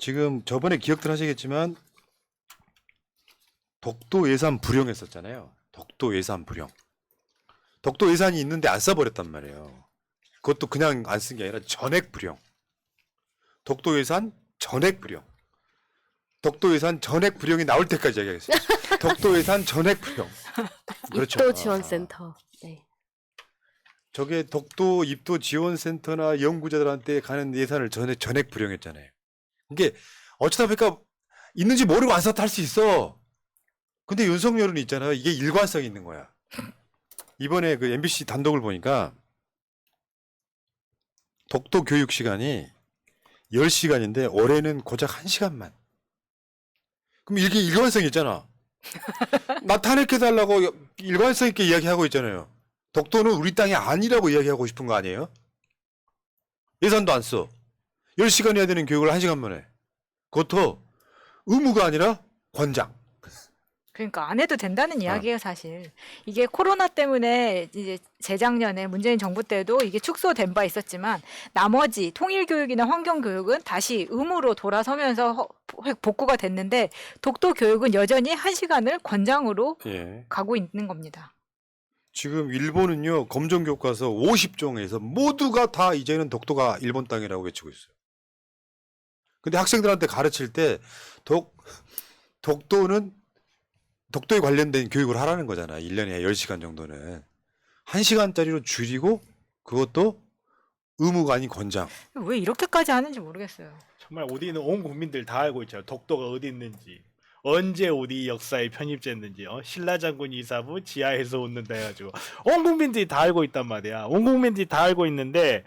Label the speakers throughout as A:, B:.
A: 지금 저번에 기억들 하시겠지만 독도 예산 불용했었잖아요. 독도 예산 불용. 독도 예산이 있는데 안 써버렸단 말이에요. 그것도 그냥 안 쓴 게 아니라 전액 불용. 독도 예산 전액 불용. 독도 예산 전액 불용이 나올 때까지 이야기하겠어요. 독도 예산 전액 불용. 그렇죠.
B: 입도 지원센터. 네.
A: 저게 독도 입도 지원센터나 연구자들한테 가는 예산을 전액 불용했잖아요. 이게 어쩌다 보니까 있는지 모르고 안 썼다 할 수 있어. 근데 윤석열은 있잖아요. 이게 일관성이 있는 거야. 이번에 그 MBC 단독을 보니까 독도 교육 시간이 10시간인데 올해는 고작 1시간만. 그럼 이게 일관성이 있잖아. 나타내켜달라고 일관성 있게 이야기하고 있잖아요. 독도는 우리 땅이 아니라고 이야기하고 싶은 거 아니에요? 예산도 안 써. 10시간 해야 되는 교육을 1시간만 해. 그것도 의무가 아니라 권장.
C: 그러니까 안 해도 된다는 이야기예요, 사실. 이게 코로나 때문에 이제 재작년에 문재인 정부 때도 이게 축소된 바 있었지만 나머지 통일교육이나 환경교육은 다시 의무로 돌아서면서 복구가 됐는데 독도 교육은 여전히 1시간을 권장으로
A: 예.
C: 가고 있는 겁니다.
A: 지금 일본은요, 검정교과서 50종에서 모두가 다 이제는 독도가 일본 땅이라고 외치고 있어요. 근데 학생들한테 가르칠 때 독도에 관련된 교육을 하라는 거잖아. 1년에 10시간 정도는. 1시간짜리로 줄이고 그것도 의무가 아닌 권장.
C: 왜 이렇게까지 하는지 모르겠어요.
D: 정말 우리는 온 국민들 다 알고 있잖아요. 독도가 어디 있는지, 언제 우리 역사에 편입됐는지, 신라 장군 이사부 지하에서 웃는다 해가지고 온 국민들이 다 알고 있단 말이야. 온 국민들이 다 알고 있는데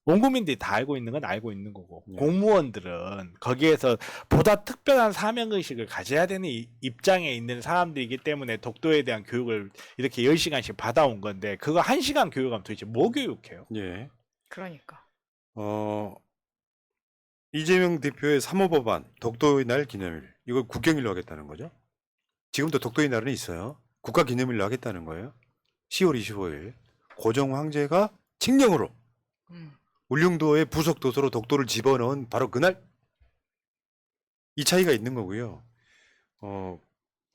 D: 온 국민들이 다 알고 있는 건 알고 있는 거고
A: 네.
D: 공무원들은 거기에서 보다 특별한 사명의식을 가져야 되는 입장에 있는 사람들이기 때문에 독도에 대한 교육을 이렇게 10시간씩 받아온 건데 그거 1시간 교육하면 도대체 뭐 교육해요?
A: 예.
C: 그러니까.
A: 이재명 대표의 3호 법안, 독도의 날 기념일. 이걸 국경일로 하겠다는 거죠. 지금도 독도의 날은 있어요. 국가기념일로 하겠다는 거예요. 10월 25일. 고종 황제가 칙령으로 울릉도의 부속 도서로 독도를 집어넣은 바로 그날. 이 차이가 있는 거고요.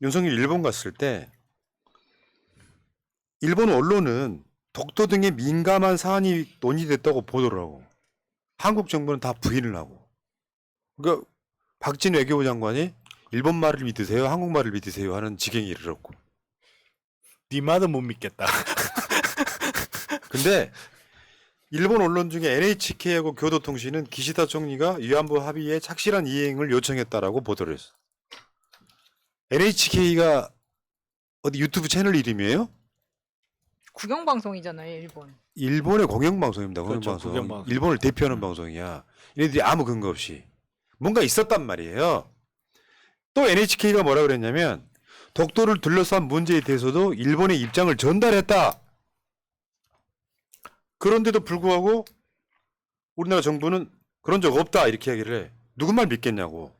A: 윤석열 일본 갔을 때 일본 언론은 독도 등의 민감한 사안이 논의됐다고 보도를 하고 한국 정부는 다 부인을 하고. 그러니까 박진 외교부 장관이 일본 말을 믿으세요, 한국 말을 믿으세요 하는 지경에 이르렀고.
D: 네 말은 못 믿겠다.
A: 근데 일본 언론 중에 NHK하고 교도통신은 기시다 총리가 위안부 합의의 착실한 이행을 요청했다라고 보도를 했어. NHK가 어디 유튜브 채널 이름이에요?
C: 국영방송이잖아요, 일본.
A: 일본의 공영방송입니다.
D: 그렇죠,
A: 공영방송.
D: 국영방송.
A: 일본을 대표하는 방송이야. 얘네들이 아무 근거 없이 뭔가 있었단 말이에요. 또 NHK가 뭐라 그랬냐면 독도를 둘러싼 문제에 대해서도 일본의 입장을 전달했다. 그런데도 불구하고 우리나라 정부는 그런 적 없다 이렇게 이야기를 해. 누구 말 믿겠냐고.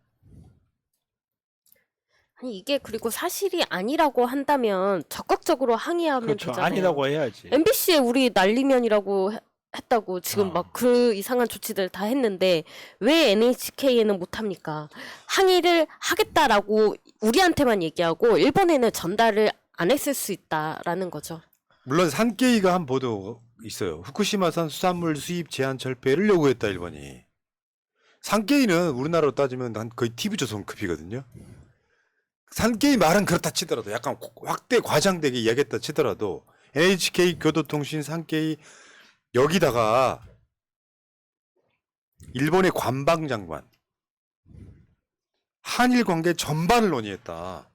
B: 아니 이게 그리고 사실이 아니라고 한다면 적극적으로 항의하면
D: 그렇죠.
B: 되잖아요.
D: 아니라고 해야지.
B: MBC에 우리 난리면이라고 했다고 지금 막 그 이상한 조치들 다 했는데 왜 NHK에는 못합니까? 항의를 하겠다라고 우리한테만 얘기하고 일본에는 전달을 안 했을 수 있다라는 거죠.
A: 물론 산케이가 한 보도 있어요. 후쿠시마산 수산물 수입 제한 철폐를 요구했다 일본이. 산케이는 우리나라로 따지면 한 거의 TV조선급이거든요. 산케이 말은 그렇다 치더라도 약간 확대 과장되게 이야기했다 치더라도 NHK 교도통신 산케이 여기다가 일본의 관방장관 한일 관계 전반을 논의했다.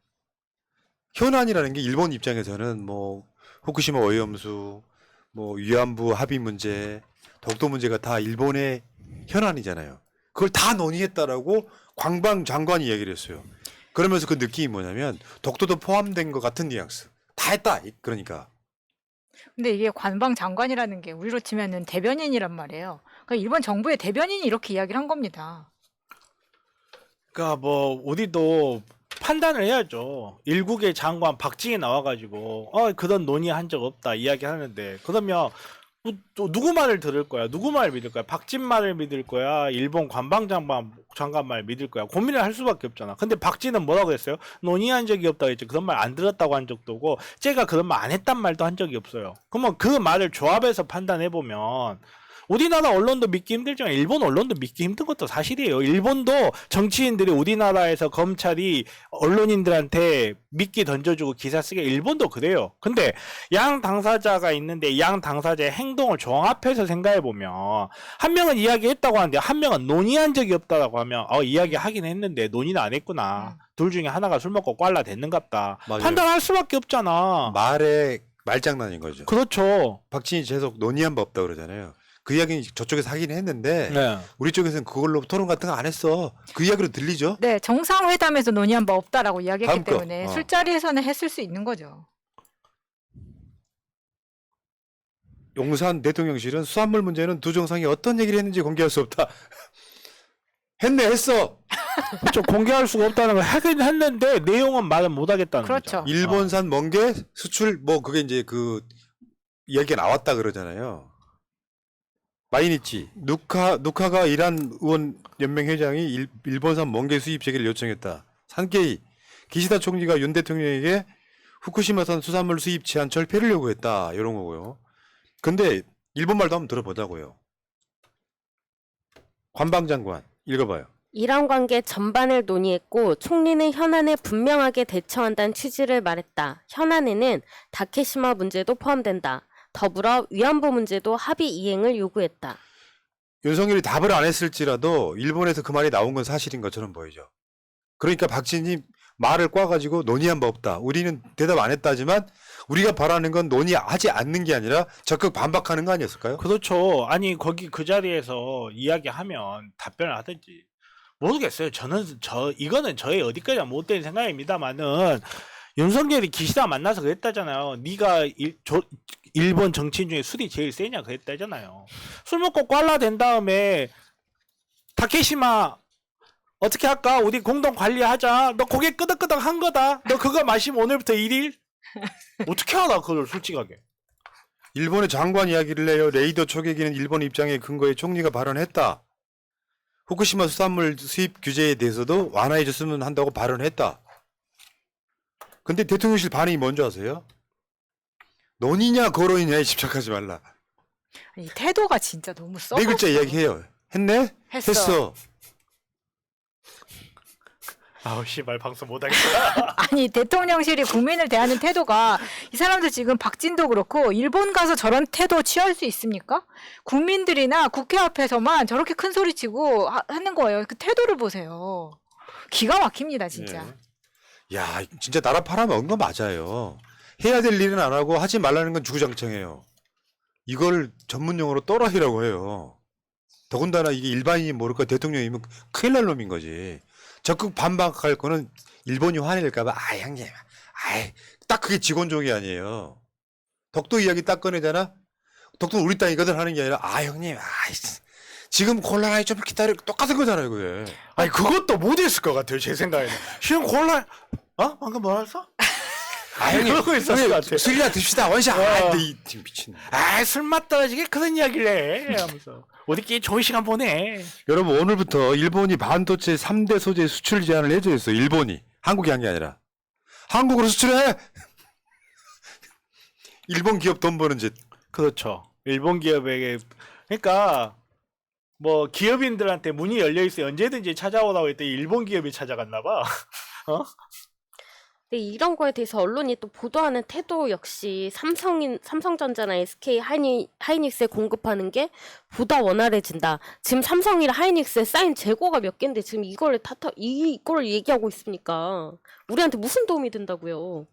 A: 현안이라는 게 일본 입장에서는 뭐 후쿠시마 오염수, 뭐 위안부 합의 문제, 독도 문제가 다 일본의 현안이잖아요. 그걸 다 논의했다라고 관방장관이 얘기를 했어요. 그러면서 그 느낌이 뭐냐면 독도도 포함된 것 같은 뉘앙스. 다 했다. 그러니까.
C: 근데 이게 관방 장관이라는 게 우리로 치면은 대변인이란 말이에요. 그러니까 일본 정부의 대변인이 이렇게 이야기를 한 겁니다.
D: 그러니까 뭐 우리도 판단을 해야죠. 일국의 장관 박지희 나와가지고 그런 논의한 적 없다 이야기하는데 그러면 또 누구 말을 들을 거야? 누구 말을 믿을 거야? 박진 말을 믿을 거야? 일본 장관 말 믿을 거야? 고민을 할 수밖에 없잖아. 근데 박진은 뭐라고 했어요? 논의한 적이 없다고 했죠. 그런 말 안 들었다고 한 적도 없고 제가 그런 말 안 했단 말도 한 적이 없어요. 그러면 그 말을 조합해서 판단해 보면 우리나라 언론도 믿기 힘들지만 일본 언론도 믿기 힘든 것도 사실이에요. 일본도 정치인들이 우리나라에서 검찰이 언론인들한테 미끼 던져주고 기사 쓰게 일본도 그래요. 근데 양 당사자가 있는데 양 당사자의 행동을 종합해서 생각해 보면 한 명은 이야기했다고 하는데 한 명은 논의한 적이 없다라고 하면 이야기하긴 했는데 논의는 안 했구나. 둘 중에 하나가 술 먹고 꽐라 됐는갑다.
A: 맞아요.
D: 판단할 수밖에 없잖아.
A: 말의 말장난인 거죠.
D: 그렇죠.
A: 박진이 계속 논의한 바 없다 그러잖아요. 그 이야기는 저쪽에서 하긴 했는데
D: 네.
A: 우리 쪽에서는 그걸로 토론 같은 거 안 했어. 그 이야기로 들리죠?
C: 네, 정상회담에서 논의한 바 없다라고 이야기했기
A: 다음 거.
C: 때문에 술자리에서는 했을 수 있는 거죠.
A: 용산 대통령실은 수산물 문제는 두 정상이 어떤 얘기를 했는지 공개할 수 없다. 했어.
D: 그렇죠. 공개할 수가 없다는 걸 하긴 했는데 내용은 말은 못 하겠다는
C: 그렇죠.
D: 거죠.
A: 일본산 멍게 수출 뭐 그게 이제 그 이야기가 나왔다 그러잖아요. 마이니치 누카가 이란 의원 연맹 회장이 일본산 멍게 수입 재개를 요청했다. 산케이 기시다 총리가 윤 대통령에게 후쿠시마산 수산물 수입 제한 철폐를 요구했다. 이런 거고요. 근데 일본 말도 한번 들어보자고요. 관방장관 읽어봐요.
B: 이란 관계 전반을 논의했고 총리는 현안에 분명하게 대처한다는 취지를 말했다. 현안에는 다케시마 문제도 포함된다. 더불어 위안부 문제도 합의 이행을 요구했다.
A: 윤석열이 답을 안 했을지라도 일본에서 그 말이 나온 건 사실인 것처럼 보이죠. 그러니까 박진이 말을 꽈가지고 논의한 바 없다. 우리는 대답 안 했다지만 우리가 바라는 건 논의하지 않는 게 아니라 적극 반박하는 거 아니었을까요?
D: 그렇죠. 아니 거기 그 자리에서 이야기하면 답변을 하든지 모르겠어요. 이거는 저의 어디까지나 못된 생각입니다만은 윤석열이 기시다 만나서 그랬다잖아요. 네가 일본 정치인 중에 술이 제일 세냐 그랬다잖아요. 술 먹고 꽐라 된 다음에 다케시마 어떻게 할까? 우리 공동 관리하자. 너 고개 끄덕끄덕 한 거다. 너 그거 마시면 오늘부터 1일? 어떻게 알아 그걸 솔직하게.
A: 일본의 장관 이야기를 해요. 레이더 초계기는 일본 입장에 근거에 총리가 발언했다. 후쿠시마 수산물 수입 규제에 대해서도 완화해줬으면 한다고 발언했다. 근데 대통령실 반응이 뭔지 아세요? 논의냐 거론이냐에 집착하지 말라.
C: 이 태도가 진짜 너무 썩어.
A: 네 글자 이야기해요. 했네? 했어.
D: 아우 씨발 방송 못하겠다.
C: 아니 대통령실이 국민을 대하는 태도가 이 사람들 지금 박진도 그렇고 일본 가서 저런 태도 취할 수 있습니까? 국민들이나 국회 앞에서만 저렇게 큰 소리 치고 하는 거예요. 그 태도를 보세요. 기가 막힙니다 진짜.
A: 예. 야, 진짜 나라 팔아먹은 거 맞아요. 해야 될 일은 안 하고 하지 말라는 건 주구장창해요. 이걸 전문용어로 또라이라고 해요. 더군다나 이게 일반인이 모를까 대통령이면 큰일 날 놈인 거지. 적극 반박할 거는 일본이 화낼까봐 형님 딱 그게 직원종이 아니에요. 덕도 이야기 딱 꺼내잖아. 덕도 우리 땅이거든 하는 게 아니라 형님 지금 곤란하게 좀 기다려. 똑같은 거잖아요 그게.
D: 아니 그것도 못했을 것 같아요 제 생각에는. 지금 곤란. 방금 뭐 했어?
A: 형님
D: 그러고 있었을 것 같아.
A: 술이나 듭시다 원샷. 이 미친.
D: 술맛 떨어지게 그런 이야기를 해 하면서 우리끼리 좋은 시간 보내.
A: 여러분 오늘부터 일본이 반도체 3대 소재 수출 제한을 해제했어. 일본이. 한국이 한 게 아니라. 한국으로 수출해. 일본 기업 돈 버는 짓.
D: 그렇죠. 일본 기업에게 그러니까 뭐 기업인들한테 문이 열려 있어 언제든지 찾아오라고 했더니 일본 기업이 찾아갔나 봐.
B: 근데 이런 거에 대해서 언론이 또 보도하는 태도 역시 삼성전자나 SK 하이닉스에 공급하는 게 보다 원활해진다. 지금 삼성이랑 하이닉스에 쌓인 재고가 몇 개인데 지금 이걸 얘기하고 있으니까 우리한테 무슨 도움이 된다고요?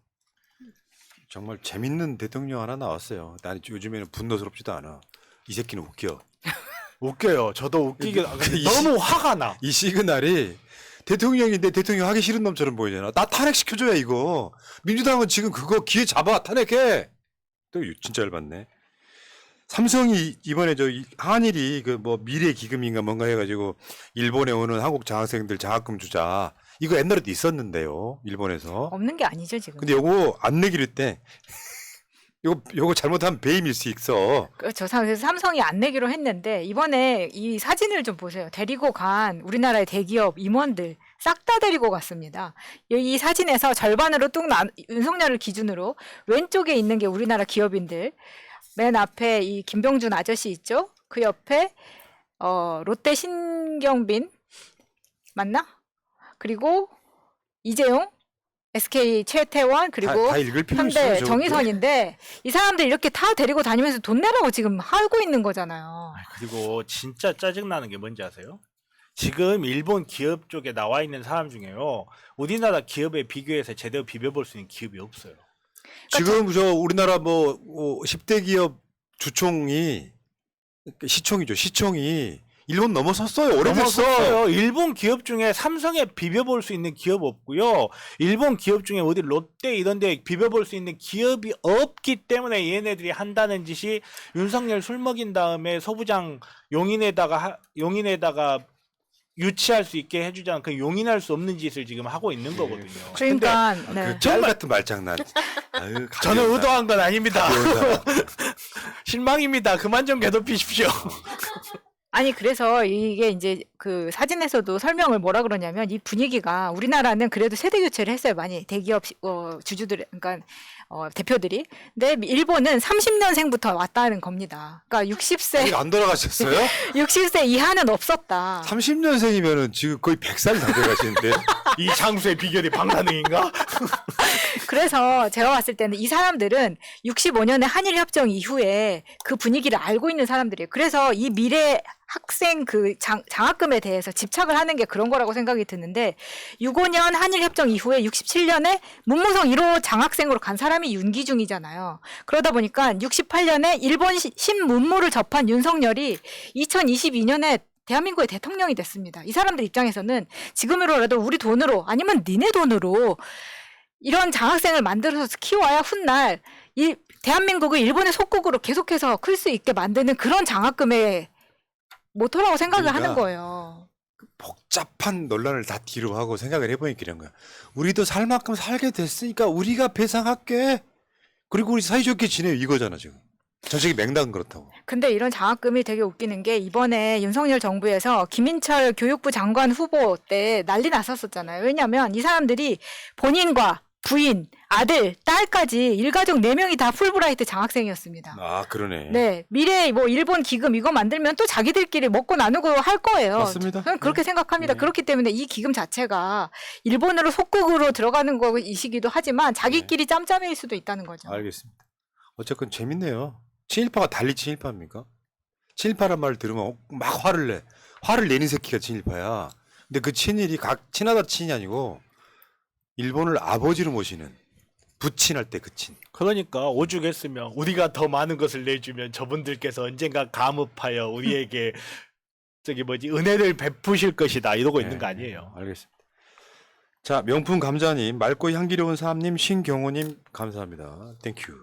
A: 정말 재밌는 대통령 하나 나왔어요. 난 요즘에는 분노스럽지도 않아. 이 새끼는 웃겨.
D: 웃겨요. 저도 웃기게
A: 이
D: 너무 화가 나.
A: 이 시그널이 대통령인데 대통령 하기 싫은 놈처럼 보이잖아. 나 탄핵시켜줘야 이거. 민주당은 지금 그거 기회 잡아 탄핵해. 또 진짜 열받네. 삼성이 이번에 한일이 그 뭐 미래 기금인가 뭔가 해가지고 일본에 오는 한국 장학생들 장학금 주자. 이거 옛날에도 있었는데요. 일본에서.
C: 없는 게 아니죠 지금.
A: 근데 요거 안 내기로 했대. 요거 잘못하면 배임일 수 있어.
C: 그렇죠. 그래서 삼성이 안 내기로 했는데 이번에 이 사진을 좀 보세요. 데리고 간 우리나라의 대기업 임원들 싹 다 데리고 갔습니다. 이 사진에서 절반으로 윤석열을 기준으로 왼쪽에 있는 게 우리나라 기업인들, 맨 앞에 이 김병준 아저씨 있죠? 그 옆에 롯데 신경빈 맞나? 그리고 이재용, SK 최태원, 그리고
A: 다 읽을 필요
C: 현대
A: 있어요. 저것도.
C: 정의선인데 이 사람들 이렇게 다 데리고 다니면서 돈 내라고 지금 하고 있는 거잖아요.
D: 그리고 진짜 짜증나는 게 뭔지 아세요? 지금 일본 기업 쪽에 나와 있는 사람 중에요. 우리나라 기업에 비교해서 제대로 비벼볼 수 있는 기업이 없어요.
A: 지금 저 우리나라 뭐 10대 기업 주총이 시총이죠. 시총이 일본 넘어섰어요. 오래됐어.
D: 넘어섰어요. 일본 기업 중에 삼성에 비벼볼 수 있는 기업 없고요. 일본 기업 중에 어디 롯데 이런 데 비벼볼 수 있는 기업이 없기 때문에 얘네들이 한다는 짓이 윤석열 술 먹인 다음에 소부장 용인에다가 유치할 수 있게 해주자는 그 용인할 수 없는 짓을 지금 하고 있는 거거든요.
C: 그러니까
A: 그
C: 네.
A: 짤 같은 말장난. 아유,
D: 저는
A: 가벼운
D: 의도한 건 아닙니다.
A: 사람.
D: 실망입니다. 그만 좀 괴롭히십시오.
C: 아니 그래서 이게 이제 그 사진에서도 설명을 뭐라 그러냐면 이 분위기가 우리나라는 그래도 세대 교체를 했어요. 많이 대기업 주주들 그러니까 대표들이. 근데 일본은 30년생부터 왔다는 겁니다. 그러니까 60세
A: 아직 안 돌아가셨어요?
C: 60세 이하는 없었다.
A: 30년생이면은 지금 거의 100살 다 돼가시는데.
D: 이 장수의 비결이 방사능인가?
C: 그래서 제가 봤을 때는 이 사람들은 65년에 한일 협정 이후에 그 분위기를 알고 있는 사람들이에요. 그래서 이 미래 학생 그 장학금에 대해서 집착을 하는 게 그런 거라고 생각이 드는데 65년 한일 협정 이후에 67년에 문무성 1호 장학생으로 간 사람이 윤기중이잖아요. 그러다 보니까 68년에 일본 신문무를 접한 윤석열이 2022년에 대한민국의 대통령이 됐습니다. 이 사람들 입장에서는 지금으로라도 우리 돈으로 아니면 니네 돈으로 이런 장학생을 만들어서 키워야 훗날 이 대한민국을 일본의 속국으로 계속해서 클 수 있게 만드는 그런 장학금의 모토라고 생각을
A: 그러니까
C: 하는 거예요.
A: 복잡한 논란을 다 뒤로 하고 생각을 해보니까 이런 거야. 우리도 살 만큼 살게 됐으니까 우리가 배상할게. 그리고 우리 사이좋게 지내요 이거잖아 지금. 전체적인 맥락은 그렇다고.
C: 근데 이런 장학금이 되게 웃기는 게 이번에 윤석열 정부에서 김인철 교육부 장관 후보 때 난리 났었잖아요. 왜냐하면 이 사람들이 본인과 부인, 아들, 딸까지 일가족 4명이 다 풀브라이트 장학생이었습니다.
A: 아 그러네.
C: 네, 미래 뭐 일본 기금 이거 만들면 또 자기들끼리 먹고 나누고 할 거예요.
A: 맞습니다.
C: 저는 그렇게
A: 네.
C: 생각합니다.
A: 네.
C: 그렇기 때문에 이 기금 자체가 일본으로 속국으로 들어가는 거이시기도 하지만 자기끼리 짬짬이일 수도 있다는 거죠.
A: 알겠습니다. 어쨌건 재밌네요. 친일파가 달리 친일파입니까? 친일파란 말을 들으면 막 화를 내. 화를 내는 새끼가 친일파야. 근데 그 친일이 친하다 친이 아니고 일본을 아버지로 모시는 부친할 때 그 친.
D: 그러니까 오죽했으면 우리가 더 많은 것을 내주면 저분들께서 언젠가 감업하여 우리에게 은혜를 베푸실 것이다 이러고 있는 거 아니에요.
A: 알겠습니다. 자, 명품 감자님, 맑고 향기로운 사람님, 신경호님 감사합니다. 땡큐.